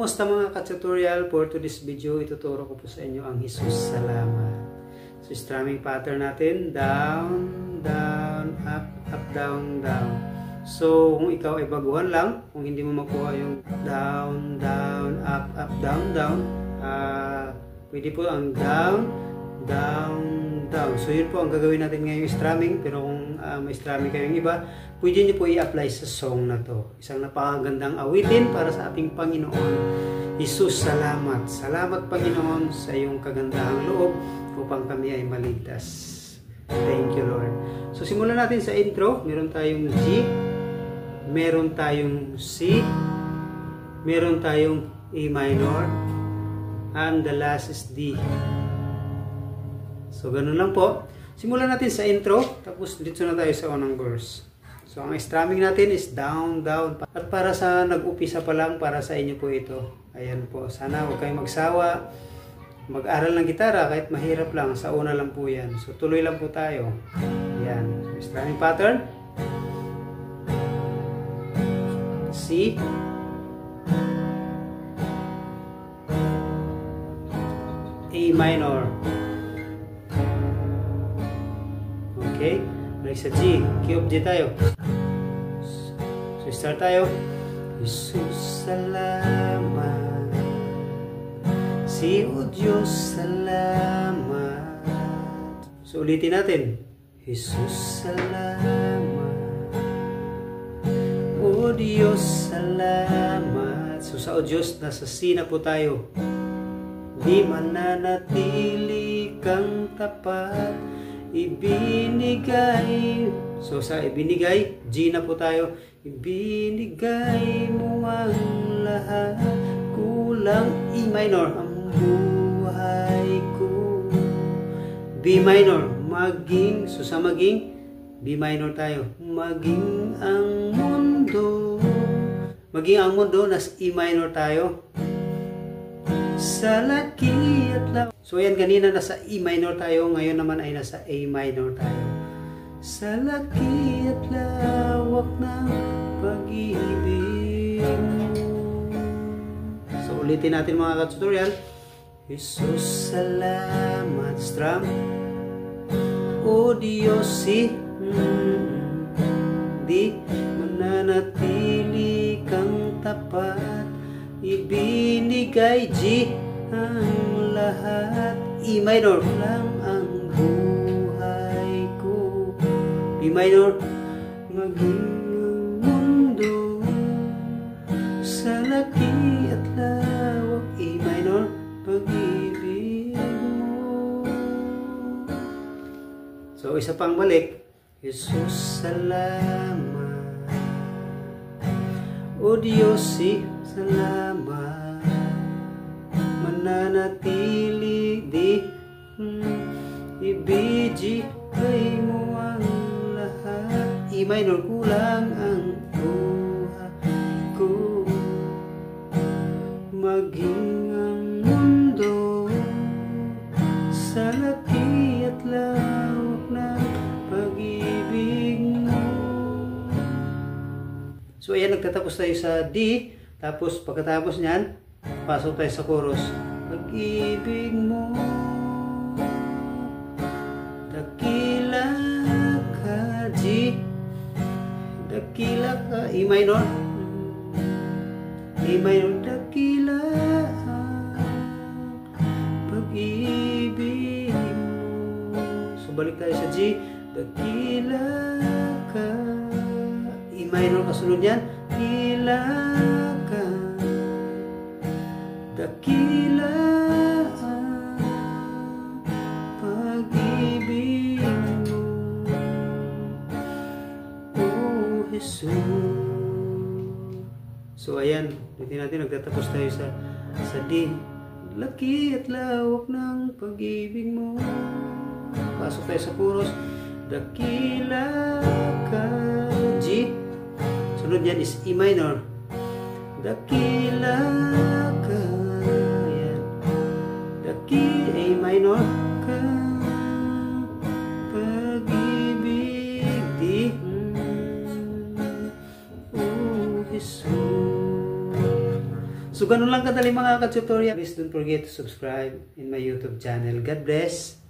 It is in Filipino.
Kumusta mga ka-tutorial? For today's video, ituturo ko po sa inyo ang Jesus Salamat. So, strumming pattern natin, down, down, up, up, down, down. So, kung ikaw ay baguhan lang, kung hindi mo makuha yung down, down, up, up, down, down, pwede po ang down, down, down. So, yun po ang gagawin natin ngayong strumming. Pero kung may strumming kayong iba, pwede nyo po i-apply sa song na to. Isang napakagandang awitin para sa ating Panginoon. Jesus, salamat. Salamat, Panginoon, sa iyong kagandahang loob upang kami ay maligtas. Thank you, Lord. So, simulan natin sa intro. Meron tayong G, meron tayong C, meron tayong A minor, and the last is D. So, ganun lang po. Simulan natin sa intro, tapos dito na tayo sa unang verse. So, ang strumming natin is down, down. At para sa nag-upisa pa lang, para sa inyo po ito. Ayan po. Sana huwag kayong magsawa. Mag-aral ng gitara, kahit mahirap lang. Sa una lang po yan. So, tuloy lang po tayo. Ayan. So, strumming pattern. C. A minor. Okay. Balik sa G. Key of G tayo. So, start tayo. Jesus, salamat. Si O Diyos, salamat. So, ulitin natin. Jesus, salamat. O Diyos, salamat. So, sa O Diyos, nasa C na po tayo. Di mananatili kang tapat, ibinigay. So, sa ibinigay, G na po tayo. Ibinigay mo ang lahat, kulang E minor ang buhay ko. B minor, maging. So, sa maging, B minor tayo. Maging ang mundo. Maging ang mundo, nas E minor tayo. Sa laki at lawa. So, ayan, kanina nasa E minor tayo. Ngayon naman ay nasa A minor tayo. Sa laki at lawak ng pag-ibig mo. So, ulitin natin mga ka-tutorial. Jesus, salamat. Strum. O Diyos, si di mananatili kang tapat, ibinigay G ang lahat. E minor lang ang buhay ko. B minor, maging ang mundo sa laki at lawak. E minor, pag-ibig mo. So, isa pang balik. Jesus, salamat. O Diyos, si salamat. Mananatili di ibigay mo ang lahat. E minor, kulang ang buhay ko. Maging ang mundo sa laki at lawak ng pag-ibig mo. So, ayan, nagtatapos tayo sa D. Tapos, pagkatapos niyan, pasok tayo sa chorus. Pag-ibig mo, dakila ka, G. Dakila ka, E minor. E minor, dakila. Pag-ibig mo. So, balik tayo sa G. Dakila ka. E minor, kasunod yan. Dakila ka. Dakila pag-ibig mo, oh Jesus. So, ayan, ulitin natin, nagtatapos tayo sa D. Laki at lawak ng pag-ibig mo. Pasok tayo sa chorus. Dakila ka, G. Sunod yan is E minor. Dakila ka. Ayan. Dakila, A minor ka. Pag-ibig di. Oh, Jesus. So, ganun lang kadali mga ka-tutorial. Please don't forget to subscribe in my YouTube channel. God bless.